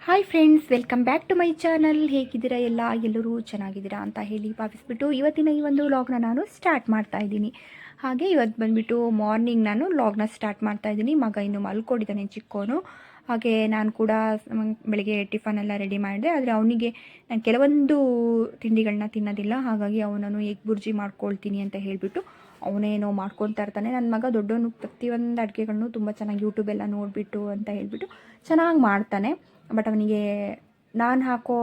Hi friends, welcome back to my channel. ಹೇಗಿದ್ದೀರಾ ಎಲ್ಲರೂ ಚೆನ್ನಾಗಿದ್ದೀರಾ ಅಂತ ಹೇಳಿ ಭಾವಿಸ್ಬಿಟ್ಟು ಇವತ್ತಿನ ಈ ಒಂದು ವ್ಲಾಗ್ನ ನಾನು ಸ್ಟಾರ್ಟ್ ಮಾಡ್ತಾ ಇದ್ದೀನಿ. ಹಾಗೆ ಇವತ್ತು ಬಂದುಬಿಟ್ಟು ಮಾರ್ನಿಂಗ್ ನಾನು ವ್ಲಾಗ್ನ ಸ್ಟಾರ್ಟ್ ಮಾಡ್ತಾ ಇದ್ದೀನಿ. ಮಗ ಇನ್ನು ಮಲ್ಕೊಂಡಿದ್ದಾನೆ ಚಿಕ್ಕೋನು. ಹಾಗೆ ನಾನು ಕೂಡ ಬೆಳಗ್ಗೆ ಟಿಫನ್ ಎಲ್ಲ ರೆಡಿ ಮಾಡಿದೆ. ಆದರೆ ಅವನಿಗೆ ನಾನು ಕೆಲವೊಂದು ತಿಂಡಿಗಳನ್ನ ತಿನ್ನೋದಿಲ್ಲ, ಹಾಗಾಗಿ ಅವನನ್ನು ಎಗ್ ಬುರ್ಜಿ ಮಾಡ್ಕೊಳ್ತೀನಿ ಅಂತ ಹೇಳಿಬಿಟ್ಟು ಅವನೇನೋ ಮಾಡ್ಕೊತಾ ಇರ್ತಾನೆ. ನನ್ನ ಮಗ ದೊಡ್ಡವನು ಪ್ರತಿಯೊಂದು ಅಡುಗೆಗಳನ್ನು ತುಂಬ ಚೆನ್ನಾಗಿ ಯೂಟ್ಯೂಬೆಲ್ಲ ನೋಡಿಬಿಟ್ಟು ಅಂತ ಹೇಳಿಬಿಟ್ಟು ಚೆನ್ನಾಗಿ ಮಾಡ್ತಾನೆ. ಬಟ್ ಅವನಿಗೆ ನಾನು ಹಾಕೋ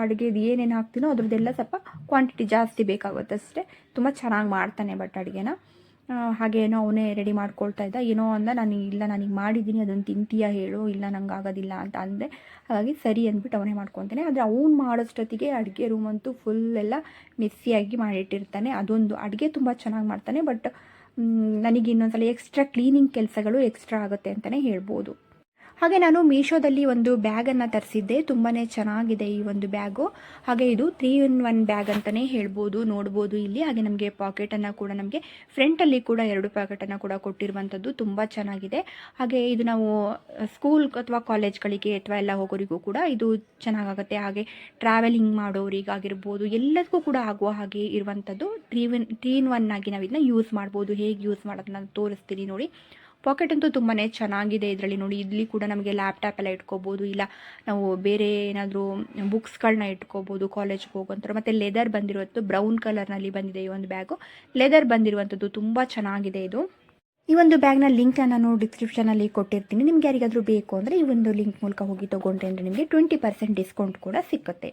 ಅಡುಗೆದು ಏನೇನು ಹಾಕ್ತೀನೋ ಅದ್ರದ್ದೆಲ್ಲ ಸ್ವಲ್ಪ ಕ್ವಾಂಟಿಟಿ ಜಾಸ್ತಿ ಬೇಕಾಗುತ್ತೆ ಅಷ್ಟೇ. ತುಂಬ ಚೆನ್ನಾಗಿ ಮಾಡ್ತಾನೆ ಬಟ್ ಅಡುಗೆನ. ಹಾಗೆ ಏನೋ ಅವನೇ ರೆಡಿ ಮಾಡ್ಕೊಳ್ತಾ ಇದ್ದ. ಏನೋ ಅಂದ, ನನಗೆ ಮಾಡಿದ್ದೀನಿ, ಅದನ್ನು ತಿಂತೀಯಾ ಹೇಳು. ಇಲ್ಲ ನಂಗೆ ಆಗೋದಿಲ್ಲ ಅಂತ ಅಂದೆ. ಹಾಗಾಗಿ ಸರಿ ಅಂದ್ಬಿಟ್ಟು ಅವನೇ ಮಾಡ್ಕೊತಾನೆ. ಆದರೆ ಅವ್ನು ಮಾಡೋಷ್ಟೊತ್ತಿಗೆ ಅಡುಗೆ ರೂಮ್ ಅಂತೂ ಫುಲ್ ಎಲ್ಲ ಮೆಸ್ಸಿಯಾಗಿ ಮಾಡಿಟ್ಟಿರ್ತಾನೆ. ಅದೊಂದು ಅಡುಗೆ ತುಂಬ ಚೆನ್ನಾಗಿ ಮಾಡ್ತಾನೆ. ಬಟ್ ನನಗೆ ಇನ್ನೊಂದ್ಸಲ ಎಕ್ಸ್ಟ್ರಾ ಕ್ಲೀನಿಂಗ್ ಕೆಲಸಗಳು ಎಕ್ಸ್ಟ್ರಾ ಆಗುತ್ತೆ ಅಂತಲೇ ಹೇಳ್ಬೋದು. ಹಾಗೆ ನಾನು ಮೀಶೋದಲ್ಲಿ ಒಂದು ಬ್ಯಾಗನ್ನು ತರಿಸಿದ್ದೆ. ತುಂಬಾ ಚೆನ್ನಾಗಿದೆ ಈ ಒಂದು ಬ್ಯಾಗು. ಹಾಗೆ ಇದು 3-in-1 ಬ್ಯಾಗ್ ಅಂತಲೇ ಹೇಳ್ಬೋದು, ನೋಡ್ಬೋದು ಇಲ್ಲಿ. ಹಾಗೆ ನಮಗೆ ಪಾಕೆಟನ್ನು ಕೂಡ ನಮಗೆ ಫ್ರಂಟಲ್ಲಿ ಕೂಡ 2 ಪಾಕೆಟನ್ನು ಕೂಡ ಕೊಟ್ಟಿರುವಂಥದ್ದು ತುಂಬ ಚೆನ್ನಾಗಿದೆ. ಹಾಗೆ ಇದು ನಾವು ಸ್ಕೂಲ್ ಅಥವಾ ಕಾಲೇಜ್ಗಳಿಗೆ ಅಥವಾ ಎಲ್ಲ ಹೋಗೋರಿಗೂ ಕೂಡ ಇದು ಚೆನ್ನಾಗಾಗುತ್ತೆ. ಹಾಗೆ ಟ್ರಾವೆಲಿಂಗ್ ಮಾಡೋರಿಗಾಗಿರ್ಬೋದು ಎಲ್ಲದಕ್ಕೂ ಕೂಡ ಆಗುವ ಹಾಗೆ ಇರುವಂಥದ್ದು 3-in-1 ಆಗಿ ನಾವು ಇದನ್ನ ಯೂಸ್ ಮಾಡ್ಬೋದು. ಹೇಗೆ ಯೂಸ್ ಮಾಡೋದನ್ನ ತೋರಿಸ್ತೀನಿ ನೋಡಿ. ಪಾಕೆಟ್ ಅಂತೂ ತುಂಬಾ ಚೆನ್ನಾಗಿದೆ ಇದರಲ್ಲಿ ನೋಡಿ. ಇಲ್ಲಿ ಕೂಡ ನಮಗೆ ಲ್ಯಾಪ್ಟಾಪ್ ಎಲ್ಲ ಇಟ್ಕೋಬೋದು, ಇಲ್ಲ ನಾವು ಬೇರೆ ಏನಾದರೂ ಬುಕ್ಸ್ಗಳನ್ನ ಇಟ್ಕೋಬೋದು ಕಾಲೇಜ್ಗೆ ಹೋಗೋಂಥರ. ಮತ್ತು ಲೆದರ್ ಬಂದಿರುವಂಥದ್ದು ಬ್ರೌನ್ ಕಲರ್ನಲ್ಲಿ ಬಂದಿದೆ ಈ ಒಂದು ಬ್ಯಾಗು. ಲೆದರ್ ಬಂದಿರುವಂಥದ್ದು ತುಂಬ ಚೆನ್ನಾಗಿದೆ ಇದು. ಈ ಒಂದು ಬ್ಯಾಗ್ನ ಲಿಂಕ್ನ ನಾನು ಡಿಸ್ಕ್ರಿಪ್ಷನಲ್ಲಿ ಕೊಟ್ಟಿರ್ತೀನಿ. ನಿಮ್ಗೆ ಯಾರಿಗಾದರೂ ಬೇಕು ಅಂದರೆ ಈ ಒಂದು ಲಿಂಕ್ ಮೂಲಕ ಹೋಗಿ ತೊಗೊಂಡ್ರೆ ಅಂದರೆ ನಿಮಗೆ 20% ಡಿಸ್ಕೌಂಟ್ ಕೂಡ ಸಿಕ್ಕುತ್ತೆ.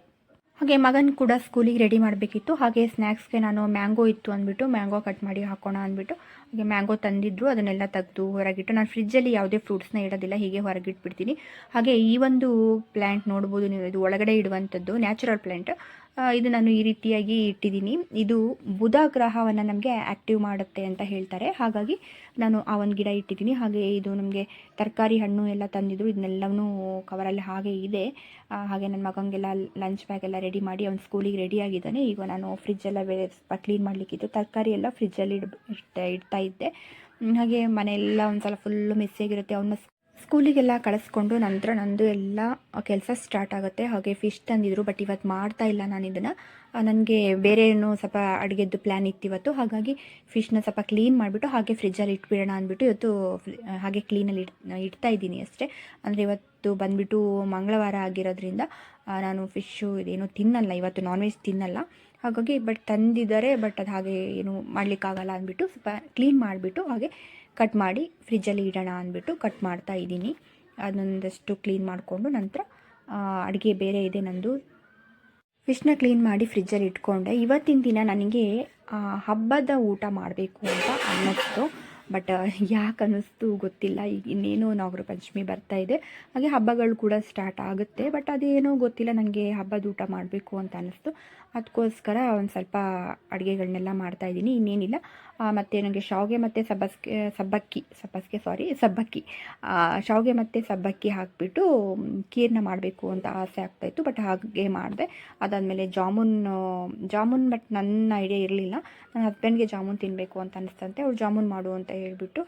ಹಾಗೆ ಮಗನ ಕೂಡ ಸ್ಕೂಲಿಗೆ ರೆಡಿ ಮಾಡಬೇಕಿತ್ತು. ಹಾಗೆ ಸ್ನ್ಯಾಕ್ಸ್ಗೆ ನಾನು ಮ್ಯಾಂಗೋ ಇತ್ತು ಅಂದ್ಬಿಟ್ಟು ಮ್ಯಾಂಗೋ ಕಟ್ ಮಾಡಿ ಹಾಕೋಣ ಅಂದ್ಬಿಟ್ಟು ಹಾಗೆ ಮ್ಯಾಂಗೋ ತಂದಿದ್ರು, ಅದನ್ನೆಲ್ಲ ತೆಗೆದು ಹೊರಗಿಟ್ಟು. ನಾನು ಫ್ರಿಜ್ಜಲ್ಲಿ ಯಾವುದೇ ಫ್ರೂಟ್ಸ್ನ ಇಡೋದಿಲ್ಲ, ಹೀಗೆ ಹೊರಗಿಟ್ಬಿಡ್ತೀನಿ. ಹಾಗೆ ಈ ಒಂದು ಪ್ಲ್ಯಾಂಟ್ ನೋಡ್ಬೋದು ನೀವು, ಇದು ಒಳಗಡೆ ಇಡುವಂಥದ್ದು ನ್ಯಾಚುರಲ್ ಪ್ಲ್ಯಾಂಟ್. ಇದು ನಾನು ಈ ರೀತಿಯಾಗಿ ಇಟ್ಟಿದ್ದೀನಿ. ಇದು ಬುಧ ಗ್ರಹವನ್ನು ನಮಗೆ ಆ್ಯಕ್ಟಿವ್ ಮಾಡುತ್ತೆ ಅಂತ ಹೇಳ್ತಾರೆ. ಹಾಗಾಗಿ ನಾನು ಆ ಒಂದು ಗಿಡ ಇಟ್ಟಿದ್ದೀನಿ. ಹಾಗೆ ಇದು ನಮಗೆ ತರಕಾರಿ ಹಣ್ಣು ಎಲ್ಲ ತಂದಿದ್ರು, ಇದನ್ನೆಲ್ಲವೂ ಕವರಲ್ಲಿ ಹಾಗೆ ಇದೆ. ಹಾಗೆ ನನ್ನ ಮಗನಿಗೆಲ್ಲ ಲಂಚ್ ಬ್ಯಾಗ್ ಎಲ್ಲ ರೆಡಿ ಮಾಡಿ ಅವ್ನು ಸ್ಕೂಲಿಗೆ ರೆಡಿ ಆಗಿದ್ದಾನೆ. ಈಗ ನಾನು ಫ್ರಿಜ್ಜೆಲ್ಲ ಬೇರೆ ಸ್ವಲ್ಪ ಕ್ಲೀನ್ ಮಾಡಲಿಕ್ಕಿತ್ತು, ತರಕಾರಿ ಎಲ್ಲ ಫ್ರಿಜ್ಜಲ್ಲಿ ಇಡ್ತಾ ಇದ್ದೆ. ಹಾಗೆ ಮನೆಯೆಲ್ಲ ಒಂದು ಸಲ ಫುಲ್ಲು ಮೆಸ್ಸಿಯಾಗಿರುತ್ತೆ. ಅವನ್ನ ಸ್ಕೂಲಿಗೆಲ್ಲ ಕಳಿಸ್ಕೊಂಡು ನಂತರ ನಂದು ಎಲ್ಲ ಕೆಲಸ ಸ್ಟಾರ್ಟ್ ಆಗುತ್ತೆ. ಹಾಗೆ ಫಿಶ್ ತಂದಿದ್ರು, ಬಟ್ ಇವತ್ತು ಮಾಡ್ತಾ ಇಲ್ಲ ನಾನು ಇದನ್ನು. ನನಗೆ ಬೇರೆ ಏನೋ ಸ್ವಲ್ಪ ಅಡುಗೆದ್ದು ಪ್ಲ್ಯಾನ್ ಇತ್ತು ಇವತ್ತು. ಹಾಗಾಗಿ ಫಿಶ್ನ ಸ್ವಲ್ಪ ಕ್ಲೀನ್ ಮಾಡಿಬಿಟ್ಟು ಹಾಗೆ ಫ್ರಿಜ್ಜಲ್ಲಿ ಇಟ್ಬಿಡೋಣ ಅಂದ್ಬಿಟ್ಟು ಇವತ್ತು ಹಾಗೆ ಕ್ಲೀನಲ್ಲಿ ಇಡ್ತಾ ಇದ್ದೀನಿ ಅಷ್ಟೇ. ಅಂದರೆ ಇವತ್ತು ಬಂದುಬಿಟ್ಟು ಮಂಗಳವಾರ ಆಗಿರೋದ್ರಿಂದ ನಾನು ಫಿಶ್ಶು ಇದೇನು ತಿನ್ನಲ್ಲ ಇವತ್ತು, ನಾನ್ ವೆಜ್ ತಿನ್ನಲ್ಲ. ಹಾಗಾಗಿ ಬಟ್ ತಂದಿದ್ದಾರೆ, ಬಟ್ ಅದು ಹಾಗೆ ಏನು ಮಾಡಲಿಕ್ಕಾಗಲ್ಲ ಅಂದ್ಬಿಟ್ಟು ಸ್ವಲ್ಪ ಕ್ಲೀನ್ ಮಾಡಿಬಿಟ್ಟು ಹಾಗೆ ಕಟ್ ಮಾಡಿ ಫ್ರಿಜ್ಜಲ್ಲಿ ಇಡೋಣ ಅಂದ್ಬಿಟ್ಟು ಕಟ್ ಮಾಡ್ತಾ ಇದ್ದೀನಿ. ಅದೊಂದಷ್ಟು ಕ್ಲೀನ್ ಮಾಡಿಕೊಂಡು ನಂತರ ಅಡುಗೆ ಬೇರೆ ಇದೆ ನಂದು. ಫಿಶ್ನ ಕ್ಲೀನ್ ಮಾಡಿ ಫ್ರಿಜ್ಜಲ್ಲಿ ಇಟ್ಕೊಂಡೆ. ಇವತ್ತಿನ ದಿನ ನನಗೆ ಹಬ್ಬದ ಊಟ ಮಾಡಬೇಕು ಅಂತ ಅನ್ನಿಸ್ತು. ಬಟ್ ಯಾಕೆ ಅನ್ನಿಸ್ತು ಗೊತ್ತಿಲ್ಲ. ಈಗ ಇನ್ನೇನು ನಾಗರ ಪಂಚಮಿ ಬರ್ತಾ ಇದೆ, ಹಾಗೆ ಹಬ್ಬಗಳು ಕೂಡ ಸ್ಟಾರ್ಟ್ ಆಗುತ್ತೆ. ಬಟ್ ಅದೇನೋ ಗೊತ್ತಿಲ್ಲ, ನನಗೆ ಹಬ್ಬದ ಊಟ ಮಾಡಬೇಕು ಅಂತ ಅನ್ನಿಸ್ತು. ಅದಕ್ಕೋಸ್ಕರ ಒಂದು ಸ್ವಲ್ಪ ಅಡುಗೆಗಳನ್ನೆಲ್ಲ ಮಾಡ್ತಾಯಿದ್ದೀನಿ, ಇನ್ನೇನಿಲ್ಲ. ಮತ್ತು ನನಗೆ ಶಾವಿಗೆ ಮತ್ತು ಸಬ್ಬಕ್ಕಿ ಶಾವಿಗೆ ಮತ್ತು ಸಬ್ಬಕ್ಕಿ ಹಾಕಿಬಿಟ್ಟು ಖೀರನ್ನ ಮಾಡಬೇಕು ಅಂತ ಆಸೆ ಆಗ್ತಾಯಿತ್ತು. ಬಟ್ ಹಾಗೆ ಮಾಡಿದೆ. ಅದಾದಮೇಲೆ ಜಾಮೂನ್ ಬಟ್ ನನ್ನ ಐಡಿಯಾ ಇರಲಿಲ್ಲ. ನನ್ನ ಹಸ್ಬೆಂಡ್ಗೆ ಜಾಮೂನ್ ತಿನ್ನಬೇಕು ಅಂತ ಅನ್ನಿಸ್ತಂತೆ. ಅವ್ರು ಜಾಮೂನ್ ಮಾಡು ಅಂತ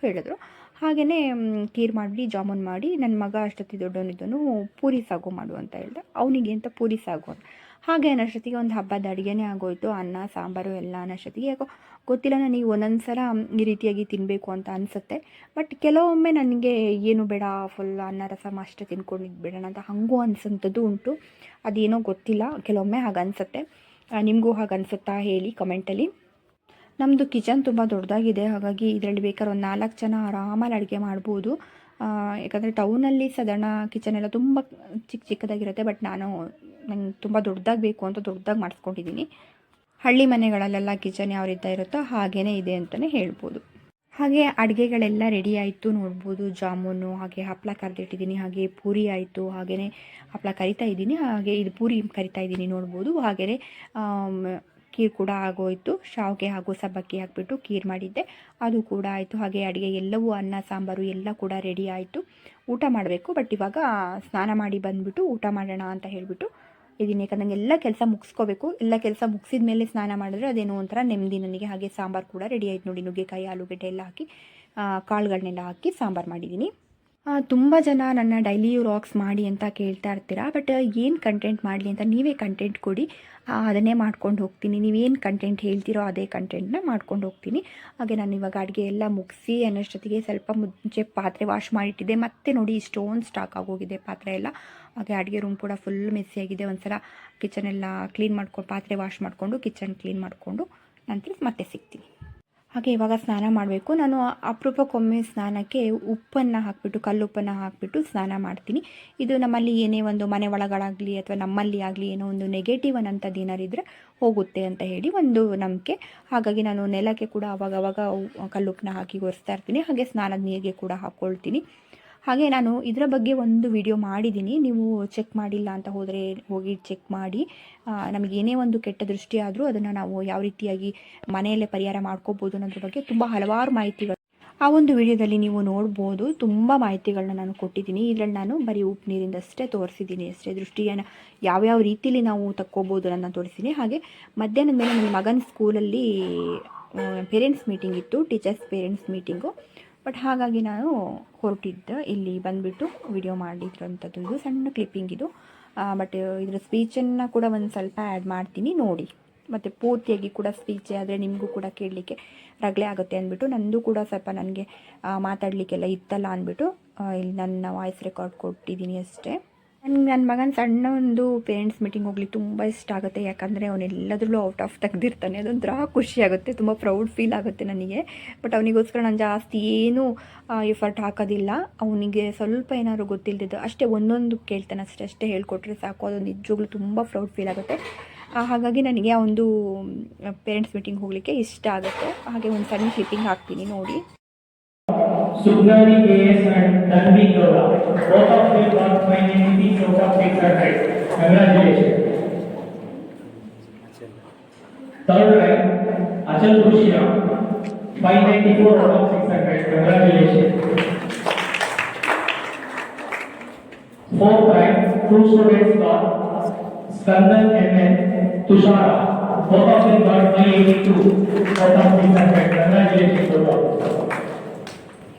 ಹೇಳಿದ್ರು. ಹಾಗೆಯೇ ಖೀರ್ ಮಾಡಿ ಜಾಮೂನ್ ಮಾಡಿ, ನನ್ನ ಮಗ ಅಷ್ಟೊತ್ತಿ ದೊಡ್ಡವನಿದ್ದನು ಪೂರಿ ಸಾಗು ಮಾಡು ಅಂತ ಹೇಳ್ದೆ. ಅವನಿಗೆ ಅಂತ ಪೂರಿ ಸಾಗು ಅಂತ. ಹಾಗೆ ಅನ್ನೋಷ್ಟೊತ್ತಿಗೆ ಒಂದು ಹಬ್ಬದ ಅಡುಗೆನೇ ಆಗೋಯಿತು. ಅನ್ನ ಸಾಂಬಾರು ಎಲ್ಲ ಅನ್ನೋಷ್ಟೊತ್ತಿಗೆ ಯಾಕೋ ಗೊತ್ತಿಲ್ಲ, ನನಗೆ ಒಂದೊಂದು ಸಲ ಈ ರೀತಿಯಾಗಿ ತಿನ್ನಬೇಕು ಅಂತ ಅನಿಸುತ್ತೆ. ಬಟ್ ಕೆಲವೊಮ್ಮೆ ನನಗೆ ಏನು ಬೇಡ, ಫುಲ್ ಅನ್ನ ರಸಮ್ ಅಷ್ಟೇ ತಿನ್ಕೊಂಡಿದ್ದು ಬಿಡೋಣ ಅಂತ ಹಾಗೂ ಅನಿಸೋಂಥದ್ದು ಉಂಟು. ಅದೇನೋ ಗೊತ್ತಿಲ್ಲ, ಕೆಲವೊಮ್ಮೆ ಹಾಗೆ ಅನಿಸುತ್ತೆ. ನಿಮಗೂ ಹಾಗೆ ಅನಿಸುತ್ತಾ ಹೇಳಿ ಕಮೆಂಟಲ್ಲಿ. ನಮ್ಮದು ಕಿಚನ್ ತುಂಬ ದೊಡ್ಡದಾಗಿದೆ, ಹಾಗಾಗಿ ಇದರಲ್ಲಿ ಬೇಕಾದ್ರೆ ಒಂದು 4 ಜನ ಆರಾಮಲ್ಲಿ ಅಡುಗೆ ಮಾಡ್ಬೋದು. ಯಾಕಂದರೆ ಟೌನಲ್ಲಿ ಸಾಧಾರಣ ಕಿಚನ್ ಎಲ್ಲ ತುಂಬ ಚಿಕ್ಕದಾಗಿರುತ್ತೆ. ಬಟ್ ನಂಗೆ ತುಂಬ ದೊಡ್ಡದಾಗಿ ಬೇಕು ಅಂತ ದೊಡ್ಡದಾಗಿ ಮಾಡಿಸ್ಕೊಂಡಿದ್ದೀನಿ. ಹಳ್ಳಿ ಮನೆಗಳಲ್ಲೆಲ್ಲ ಕಿಚನ್ ಯಾವ ರೀತಿ ಇರುತ್ತೋ ಹಾಗೇ ಇದೆ ಅಂತಲೇ ಹೇಳ್ಬೋದು. ಹಾಗೆ ಅಡುಗೆಗಳೆಲ್ಲ ರೆಡಿ ಆಯಿತು ನೋಡ್ಬೋದು. ಜಾಮೂನು, ಹಾಗೆ ಹಪ್ಪಳ ಕರೆದಿಟ್ಟಿದ್ದೀನಿ, ಹಾಗೆ ಪೂರಿ ಆಯಿತು, ಹಾಗೆಯೇ ಹಪ್ಪಳ ಕರಿತಾ ಇದ್ದೀನಿ, ಹಾಗೆ ಇದು ಪೂರಿ ಕರಿತಾ ಇದ್ದೀನಿ ನೋಡ್ಬೋದು. ಹಾಗೆಯೇ ಖೀರ್ ಕೂಡ ಆಗೋಯಿತು. ಶಾವಿಗೆ ಹಾಗೂ ಸಬ್ಬಕ್ಕಿ ಹಾಕಿಬಿಟ್ಟು ಖೀರ್ ಮಾಡಿದ್ದೆ, ಅದು ಕೂಡ ಆಯಿತು. ಹಾಗೆ ಅಡುಗೆ ಎಲ್ಲವೂ ಅನ್ನ ಸಾಂಬಾರು ಎಲ್ಲ ಕೂಡ ರೆಡಿ ಆಯಿತು. ಊಟ ಮಾಡಬೇಕು. ಬಟ್ ಇವಾಗ ಸ್ನಾನ ಮಾಡಿ ಬಂದುಬಿಟ್ಟು ಊಟ ಮಾಡೋಣ ಅಂತ ಹೇಳಿಬಿಟ್ಟು ಇದ್ದೀನಿ. ಯಾಕಂದ್ರೆ ಎಲ್ಲ ಕೆಲಸ ಮುಗಿಸ್ಕೋಬೇಕು. ಎಲ್ಲ ಕೆಲಸ ಮುಗಿಸಿದ ಮೇಲೆ ಸ್ನಾನ ಮಾಡಿದ್ರೆ ಅದೇನೋ ಒಂಥರ ನೆಮ್ಮದಿ ನನಗೆ. ಹಾಗೆ ಸಾಂಬಾರು ಕೂಡ ರೆಡಿ ಆಯ್ತು ನೋಡಿ. ನುಗ್ಗೆಕಾಯಿ ಆಲೂಗಡ್ಡೆ ಎಲ್ಲ ಹಾಕಿ ಕಾಳುಗಳನ್ನೆಲ್ಲ ಹಾಕಿ ಸಾಂಬಾರು ಮಾಡಿದ್ದೀನಿ. ತುಂಬ ಜನ ನನ್ನ ಡೈಲಿ ವ್ಲಾಗ್ಸ್ ಮಾಡಿ ಅಂತ ಕೇಳ್ತಾ ಇರ್ತೀರಾ. ಬಟ್ ಏನು ಕಂಟೆಂಟ್ ಮಾಡಲಿ ಅಂತ ನೀವೇ ಕಂಟೆಂಟ್ ಕೊಡಿ, ಅದನ್ನೇ ಮಾಡ್ಕೊಂಡು ಹೋಗ್ತೀನಿ. ನೀವೇನು ಕಂಟೆಂಟ್ ಹೇಳ್ತೀರೋ ಅದೇ ಕಂಟೆಂಟ್ನ ಮಾಡ್ಕೊಂಡು ಹೋಗ್ತೀನಿ. ಹಾಗೆ ನಾನು ಇವಾಗ ಅಡುಗೆ ಎಲ್ಲ ಮುಗಿಸಿ ಅನ್ನೋಷ್ಟೊತ್ತಿಗೆ ಸ್ವಲ್ಪ ಮುಂಚೆ ಪಾತ್ರೆ ವಾಶ್ ಮಾಡಿಟ್ಟಿದ್ದೆ. ಮತ್ತೆ ನೋಡಿ ಇಷ್ಟೊಂದು ಸ್ಟಾಕ್ ಆಗೋಗಿದೆ ಪಾತ್ರೆ ಎಲ್ಲ. ಹಾಗೆ ಅಡುಗೆ ರೂಮ್ ಕೂಡ ಫುಲ್ ಮೆಸ್ಸಿಯಾಗಿದೆ. ಒಂದ್ಸಲ ಕಿಚನ್ ಎಲ್ಲ ಕ್ಲೀನ್ ಮಾಡ್ಕೊಂಡು ಪಾತ್ರೆ ವಾಶ್ ಮಾಡಿಕೊಂಡು ಕಿಚನ್ ಕ್ಲೀನ್ ಮಾಡಿಕೊಂಡು ನಂತರ ಮತ್ತೆ ಸಿಗ್ತೀನಿ. ಹಾಗೆ ಇವಾಗ ಸ್ನಾನ ಮಾಡಬೇಕು. ನಾನು ಅಪರೂಪಕ್ಕೊಮ್ಮೆ ಸ್ನಾನಕ್ಕೆ ಉಪ್ಪನ್ನು ಹಾಕಿಬಿಟ್ಟು, ಕಲ್ಲುಪ್ಪನ್ನು ಹಾಕಿಬಿಟ್ಟು ಸ್ನಾನ ಮಾಡ್ತೀನಿ. ಇದು ನಮ್ಮಲ್ಲಿ ಏನೇ ಒಂದು ಮನೆ ಒಳಗಳಾಗಲಿ ಅಥವಾ ನಮ್ಮಲ್ಲಿ ಆಗಲಿ ಏನೋ ಒಂದು ನೆಗೆಟಿವ್ ಅನ್ನೋಂಥದ್ದು ಏನಾರು ಇದ್ದರೆ ಹೋಗುತ್ತೆ ಅಂತ ಹೇಳಿ ಒಂದು ನಂಬಿಕೆ. ಹಾಗಾಗಿ ನಾನು ನೆಲಕ್ಕೆ ಕೂಡ ಅವಾಗವಾಗ ಕಲ್ಲುಪ್ಪನ್ನ ಹಾಕಿ ಒರೆಸ್ತಾ ಇರ್ತೀನಿ. ಹಾಗೆ ಸ್ನಾನದ ನೀರಿಗೆ ಕೂಡ ಹಾಕ್ಕೊಳ್ತೀನಿ. ಹಾಗೆ ನಾನು ಇದರ ಬಗ್ಗೆ ಒಂದು ವಿಡಿಯೋ ಮಾಡಿದ್ದೀನಿ. ನೀವು ಚೆಕ್ ಮಾಡಿಲ್ಲ ಅಂತ ಹೋದರೆ ಹೋಗಿ ಚೆಕ್ ಮಾಡಿ. ನಮಗೇನೇ ಒಂದು ಕೆಟ್ಟ ದೃಷ್ಟಿ ಆದರೂ ಅದನ್ನು ನಾವು ಯಾವ ರೀತಿಯಾಗಿ ಮನೆಯಲ್ಲೇ ಪರಿಹಾರ ಮಾಡ್ಕೋಬೋದು ಅನ್ನೋದ್ರ ಬಗ್ಗೆ ತುಂಬ ಹಲವಾರು ಮಾಹಿತಿಗಳು ಆ ಒಂದು ವಿಡಿಯೋದಲ್ಲಿ ನೀವು ನೋಡ್ಬೋದು. ತುಂಬ ಮಾಹಿತಿಗಳನ್ನ ನಾನು ಕೊಟ್ಟಿದ್ದೀನಿ. ಇದರಲ್ಲಿ ನಾನು ಬರೀ ಉಪ್ಪು ನೀರಿಂದಷ್ಟೇ ತೋರಿಸಿದ್ದೀನಿ ಅಷ್ಟೇ. ದೃಷ್ಟಿಯನ್ನು ಯಾವ್ಯಾವ ರೀತಿಯಲ್ಲಿ ನಾವು ತಕ್ಕೋಬೋದು ಅನ್ನೋದನ್ನ ತೋರಿಸಿದ್ದೀನಿ. ಹಾಗೆ ಮಧ್ಯಾಹ್ನದ ಮೇಲೆ ನನ್ನ ಮಗನ ಸ್ಕೂಲಲ್ಲಿ ಪೇರೆಂಟ್ಸ್ ಮೀಟಿಂಗ್ ಇತ್ತು, ಟೀಚರ್ಸ್ ಪೇರೆಂಟ್ಸ್ ಮೀಟಿಂಗು. ಬಟ್ ಹಾಗಾಗಿ ನಾನು ಹೊರಟಿದ್ದೆ. ಇಲ್ಲಿ ಬಂದುಬಿಟ್ಟು ವಿಡಿಯೋ ಮಾಡಿದ್ರಂಥದ್ದು. ಇದು ಸಣ್ಣ ಕ್ಲಿಪ್ಪಿಂಗ್ ಇದು. ಬಟ್ ಇದರ ಸ್ಪೀಚನ್ನು ಕೂಡ ಒಂದು ಸ್ವಲ್ಪ ಆ್ಯಡ್ ಮಾಡ್ತೀನಿ ನೋಡಿ. ಮತ್ತು ಪೂರ್ತಿಯಾಗಿ ಕೂಡ ಸ್ಪೀಚ್ ಆದರೆ ನಿಮಗೂ ಕೂಡ ಕೇಳಲಿಕ್ಕೆ ರಗಳೆ ಆಗುತ್ತೆ ಅಂದ್ಬಿಟ್ಟು ನಂದು ಕೂಡ ಸ್ವಲ್ಪ ನನಗೆ ಮಾತಾಡಲಿಕ್ಕೆಲ್ಲ ಇತ್ತಲ್ಲ ಅಂದ್ಬಿಟ್ಟು ಇಲ್ಲಿ ನನ್ನ ವಾಯ್ಸ್ ರೆಕಾರ್ಡ್ ಕೊಟ್ಟಿದ್ದೀನಿ ಅಷ್ಟೇ. ನನ್ನ ಮಗನ ಸಣ್ಣ ಒಂದು ಪೇರೆಂಟ್ಸ್ ಮೀಟಿಂಗ್ ಹೋಗ್ಲಿಕ್ಕೆ ತುಂಬ ಇಷ್ಟ ಆಗುತ್ತೆ. ಯಾಕಂದರೆ ಅವನೆಲ್ಲದರಲ್ಲೂ ಔಟ್ ಆಫ್ ತೆಗೆದಿರ್ತಾನೆ. ಅದೊಂಥರ ಖುಷಿ ಆಗುತ್ತೆ, ತುಂಬ ಪ್ರೌಡ್ ಫೀಲ್ ಆಗುತ್ತೆ ನನಗೆ. ಬಟ್ ಅವನಿಗೋಸ್ಕರ ನಾನು ಜಾಸ್ತಿ ಏನೂ ಎಫರ್ಟ್ ಹಾಕೋದಿಲ್ಲ. ಅವನಿಗೆ ಸ್ವಲ್ಪ ಏನಾದ್ರು ಗೊತ್ತಿಲ್ಲದಿದ್ದು ಅಷ್ಟೇ ಒಂದೊಂದು ಕೇಳ್ತಾನೆ ಅಷ್ಟೇ ಹೇಳ್ಕೊಟ್ರೆ ಸಾಕು. ಅದೊಂದು ನಿಜವಾಗ್ಲೂ ತುಂಬ ಪ್ರೌಡ್ ಫೀಲ್ ಆಗುತ್ತೆ. ಹಾಗಾಗಿ ನನಗೆ ಆ ಒಂದು ಪೇರೆಂಟ್ಸ್ ಮೀಟಿಂಗ್ ಹೋಗಲಿಕ್ಕೆ ಇಷ್ಟ ಆಗುತ್ತೆ. ಹಾಗೆ ಒಂದು ಸಣ್ಣ ಕ್ಲಿಪ್ಪಿಂಗ್ ಹಾಕ್ತೀನಿ ನೋಡಿ. Sugnani AS and Tanvi Gowda. Both of them got 590 out of 600. Congratulations. Third rank, Achal Khushia, 594 out of 600. Congratulations. Fourth rank, two students got Skandan and Tushara. Both of them got 582 out of 600. Congratulations to both.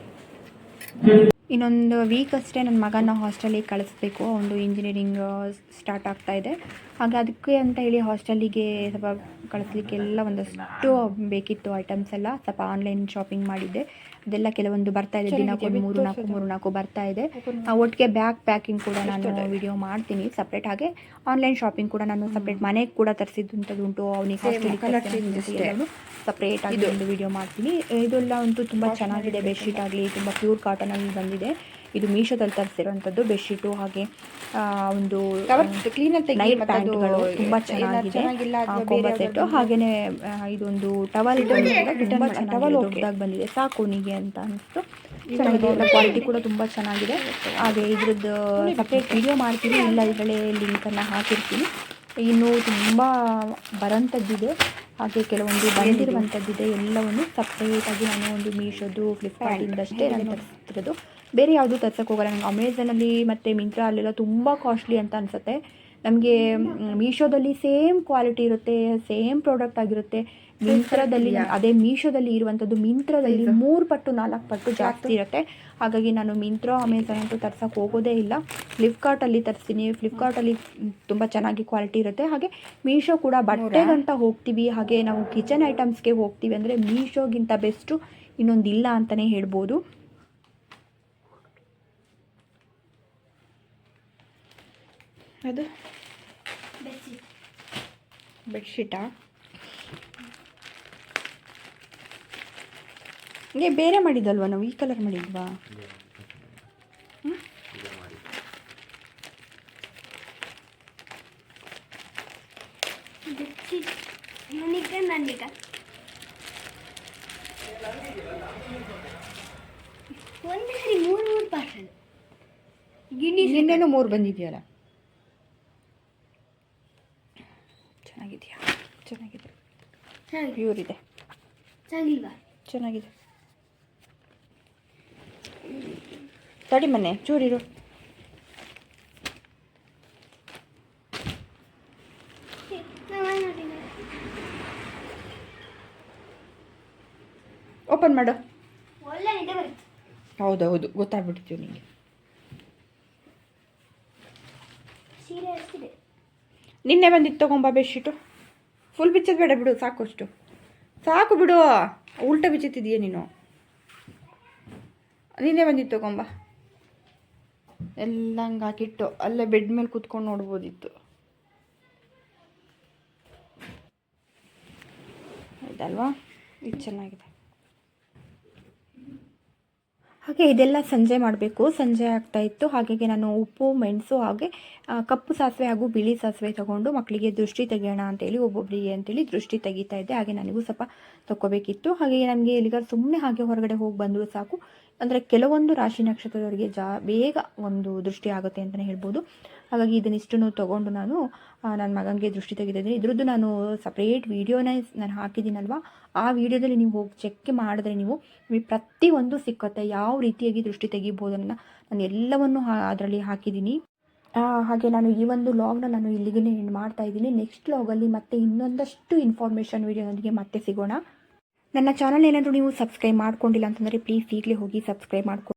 ಇನ್ನೊಂದು weak ಅಷ್ಟೇ ನನ್ನ ಮಗನ ಹಾಸ್ಟೆಲಿಗೆ ಕಳಿಸ್ಬೇಕು. ಒಂದು engineering start ಆಗ್ತಾಯಿದೆ. ಹಾಗೆ ಅದಕ್ಕೆ ಅಂತ ಹೇಳಿ ಹಾಸ್ಟೆಲಿಗೆ ಸ್ವಲ್ಪ ಕಳಿಸ್ಲಿಕ್ಕೆಲ್ಲ ಒಂದಷ್ಟು ಬೇಕಿತ್ತು ಐಟಮ್ಸ್ ಎಲ್ಲ. ಸ್ವಲ್ಪ ಆನ್ಲೈನ್ ಶಾಪಿಂಗ್ ಮಾಡಿದ್ದೆ. ಅದೆಲ್ಲ ಕೆಲವೊಂದು ಬರ್ತಾಯಿದೆ, ದಿನಕ್ಕೊಂದು ಮೂರು ನಾಲ್ಕು ಬರ್ತಾಯಿದೆ. ಒಟ್ಟಿಗೆ ಬ್ಯಾಗ್ ಪ್ಯಾಕಿಂಗ್ ಕೂಡ ನಾನು ವಿಡಿಯೋ ಮಾಡ್ತೀನಿ ಸಪ್ರೇಟ್. ಹಾಗೆ ಆನ್ಲೈನ್ ಶಾಪಿಂಗ್ ಕೂಡ ನಾನು ಸಪ್ರೇಟ್ ಮನೆಗೆ ಕೂಡ ತರಿಸಿದ್ದಂಥದ್ದು ಉಂಟು. ಅವನಿಗೆ ಹಾಸ್ಟೆಲಿಗೆ ಸಪ್ರೇಟಾಗಿ ಒಂದು ವಿಡಿಯೋ ಮಾಡ್ತೀನಿ. ಇದೆಲ್ಲ ಅಂತೂ ತುಂಬ ಚೆನ್ನಾಗಿದೆ. ಬೆಡ್ಶೀಟ್ ಆಗಲಿ ತುಂಬ ಪ್ಯೂರ್ ಕಾಟನಲ್ಲಿ ಬಂದಿದೆ. ಇದು ಮೀಶೋದಲ್ಲಿ ತರಿಸಿರೋಂಥದ್ದು ಬೆಡ್ಶೀಟು. ಹಾಗೆ ಒಂದು ನೈಟ್ ಪ್ಯಾಂಟ್ಗಳು ತುಂಬ ಚೆನ್ನಾಗಿದೆ, ಕೊಂಬ ಸೆಟ್ಟು. ಹಾಗೆಯೇ ಇದೊಂದು ಟವಲ್ ತುಂಬ ಚೆನ್ನಾಗಿ ದೊಡ್ಡದಾಗಿ ಬಂದಿದೆ. ಸಾಕು ಅವನಿಗೆ ಅಂತ ಅನಿಸ್ತು. ಚೆನ್ನಾಗಿದೆ, ಕ್ವಾಲಿಟಿ ಕೂಡ ತುಂಬ ಚೆನ್ನಾಗಿದೆ. ಹಾಗೆ ಇದ್ರದ್ದು ಸಪ್ರೇಟ್ ವಿಡಿಯೋ ಮಾಡ್ತೀನಿ, ಇಲ್ಲ ಇದರಲ್ಲೇ ಲಿಂಕನ್ನು ಹಾಕಿರ್ತೀನಿ. ಇನ್ನೂ ತುಂಬ ಬರೋಂಥದ್ದಿದೆ, ಹಾಗೆ ಕೆಲವೊಂದು ಬಂದಿರುವಂಥದ್ದಿದೆ. ಎಲ್ಲವನ್ನು ಸಪ್ರೇಟಾಗಿ ನಾನು ಒಂದು ಮೀಶೋದು ಫ್ಲಿಪ್ಕಾರ್ಟಿಂದಷ್ಟೇ ನಾನು ತರಿಸ್ತಿರೋದು. ಬೇರೆ ಯಾವುದೂ ತರ್ಸೋಕ್ಕೆ ಹೋಗಲ್ಲ. ನನಗೆ ಅಮೆಝಾನಲ್ಲಿ ಮತ್ತು ಮಿಂತ್ರಾ ಅಲ್ಲೆಲ್ಲ ತುಂಬ ಕಾಸ್ಟ್ಲಿ ಅಂತ ಅನಿಸುತ್ತೆ. ನಮಗೆ ಮೀಶೋದಲ್ಲಿ ಸೇಮ್ ಕ್ವಾಲಿಟಿ ಇರುತ್ತೆ, ಸೇಮ್ ಪ್ರಾಡಕ್ಟ್ ಆಗಿರುತ್ತೆ. ಮಿಂತ್ರಾದಲ್ಲಿ ಅದೇ ಮೀಶೋದಲ್ಲಿ ಇರುವಂಥದ್ದು ಮಿಂತ್ರಾದಲ್ಲಿ 3 ಪಟ್ಟು 4 ಪಟ್ಟು ಜಾಸ್ತಿ ಇರುತ್ತೆ. ಹಾಗಾಗಿ ನಾನು ಮಿಂತ್ರಾ ಅಮೆಝಾನ್ ಅಂತೂ ತರ್ಸೋಕ್ಕೆ ಹೋಗೋದೇ ಇಲ್ಲ. ಫ್ಲಿಪ್ಕಾರ್ಟಲ್ಲಿ ತರಿಸ್ತೀನಿ. ಫ್ಲಿಪ್ಕಾರ್ಟಲ್ಲಿ ತುಂಬ ಚೆನ್ನಾಗಿ ಕ್ವಾಲಿಟಿ ಇರುತ್ತೆ. ಹಾಗೆ ಮೀಶೋ ಕೂಡ ಬಟ್ಟೆಗಂತ ಹೋಗ್ತೀವಿ, ಹಾಗೆ ನಾವು ಕಿಚನ್ ಐಟಮ್ಸ್ಗೆ ಹೋಗ್ತೀವಿ ಅಂದರೆ ಮೀಶೋಗಿಂತ ಬೆಸ್ಟು ಇನ್ನೊಂದಿಲ್ಲ ಅಂತಲೇ ಹೇಳ್ಬೋದು. ಅದು ಬೆಡ್ಶೀಟಾ? ಹಂಗೆ ಬೇರೆ ಮಾಡಿದ್ದಲ್ವ ನಾವು? ಈ ಕಲರ್ ಮಾಡಿದ್ವಾ? ಇನ್ನೇನು 3 ಬಂದಿದೆಯಲ್ಲ. ಚೆನ್ನಾಗಿದೆಯಾ? ಚೆನ್ನಾಗಿದೆ, ಪ್ಯೂರ್ ಇದೆ, ಚೆನ್ನಾಗಿದೆ. ತಡಿ ಮನೆ ಚೂರಿರು. ಓಪನ್ ಮಾಡು. ಒಳ್ಳೆ ನಿದ್ದೆ ಬರುತ್ತೆ. ಹೌದೌದು, ಗೊತ್ತಾಗ್ಬಿಡ್ತೀವಿ ನಿಮಗೆ. ಸೀರೆ ಎಷ್ಟಿದೆ? ನಿನ್ನೆ ಬಂದಿತ್ತು ತಗೊಂಬ ಬೆಡ್ಶೀಟು. ಫುಲ್ ಬಿಚ್ಚೋದು ಬೇಡ ಬಿಡು, ಸಾಕು ಅಷ್ಟು ಸಾಕು ಬಿಡು. ಉಲ್ಟಾ ಬಿಚ್ಚುತ್ತಿದೀಯ ನೀನು. ನಿನ್ನೆ ಬಂದಿತ್ತು ತಗೊಂಬ. ಎಲ್ಲ ಹಂಗೆ ಹಾಕಿಟ್ಟು ಅಲ್ಲೇ ಬೆಡ್ ಮೇಲೆ ಕೂತ್ಕೊಂಡು ನೋಡ್ಬೋದಿತ್ತು. ಇದಲ್ವಾ, ಇದು ಚೆನ್ನಾಗಿದೆ. ಹಾಗೆ ಇದೆಲ್ಲ ಸಂಜೆ ಮಾಡಬೇಕು. ಸಂಜೆ ಆಗ್ತಾಯಿತ್ತು. ಹಾಗಾಗಿ ನಾನು ಉಪ್ಪು, ಮೆಣಸು ಹಾಗೆ ಕಪ್ಪು ಸಾಸಿವೆ ಹಾಗೂ ಬಿಳಿ ಸಾಸಿವೆ ತೊಗೊಂಡು ಮಕ್ಕಳಿಗೆ ದೃಷ್ಟಿ ತೆಗೆಯೋಣ ಅಂತೇಳಿ, ಒಬ್ಬೊಬ್ಬರಿಗೆ ಅಂತೇಳಿ ದೃಷ್ಟಿ ತೆಗಿತಾ ಇದ್ದೆ. ಹಾಗೆ ನನಗೂ ಸ್ವಲ್ಪ ತಗೋಬೇಕಿತ್ತು. ಹಾಗೆ ನನಗೆ ಎಲ್ಲಿಗಾದ್ರು ಸುಮ್ಮನೆ ಹಾಗೆ ಹೊರಗಡೆ ಹೋಗಿ ಬಂದರೂ ಸಾಕು, ಅಂದರೆ ಕೆಲವೊಂದು ರಾಶಿ ನಕ್ಷತ್ರದವರಿಗೆ ಬೇಗ ಒಂದು ದೃಷ್ಟಿ ಆಗುತ್ತೆ ಅಂತಲೇ ಹೇಳ್ಬೋದು. ಹಾಗಾಗಿ ಇದನ್ನಿಷ್ಟನ್ನು ತೊಗೊಂಡು ನಾನು ನನ್ನ ಮಗನಿಗೆ ದೃಷ್ಟಿ ತೆಗೆದಿದ್ದೀನಿ. ಇದ್ರದ್ದು ನಾನು ಸಪ್ರೇಟ್ ವೀಡಿಯೋನ ನಾನು ಹಾಕಿದ್ದೀನಲ್ವ, ಆ ವಿಡಿಯೋದಲ್ಲಿ ನೀವು ಹೋಗಿ ಚೆಕ್ ಮಾಡಿದ್ರೆ ನಿಮಗೆ ಪ್ರತಿಯೊಂದು ಸಿಕ್ಕತ್ತೆ, ಯಾವ ರೀತಿಯಾಗಿ ದೃಷ್ಟಿ ತೆಗಿಬೋದು ಅನ್ನೋ ನಾನು ಎಲ್ಲವನ್ನು ಅದರಲ್ಲಿ ಹಾಕಿದ್ದೀನಿ. ಹಾಗೆ ನಾನು ಈ ಒಂದು ಲಾಗ್ನ ನಾನು ಇಲ್ಲಿಗೆ ಎಂಡ್ ಮಾಡ್ತಾ ಇದ್ದೀನಿ. ನೆಕ್ಸ್ಟ್ ಲಾಗಲ್ಲಿ ಮತ್ತೆ ಇನ್ನೊಂದಷ್ಟು ಇನ್ಫಾರ್ಮೇಷನ್ ವೀಡಿಯೋದೊಂದಿಗೆ ಮತ್ತೆ ಸಿಗೋಣ. ನನ್ನ ಚಾನಲ್ ಏನಾದರೂ ನೀವು ಸಬ್ಸ್ಕ್ರೈಬ್ ಮಾಡ್ಕೊಂಡಿಲ್ಲ ಅಂತಂದರೆ ಪ್ಲೀಸ್ ಈಗಲೇ ಹೋಗಿ ಸಬ್ಸ್ಕ್ರೈಬ್ ಮಾಡ್ಕೊಂಡು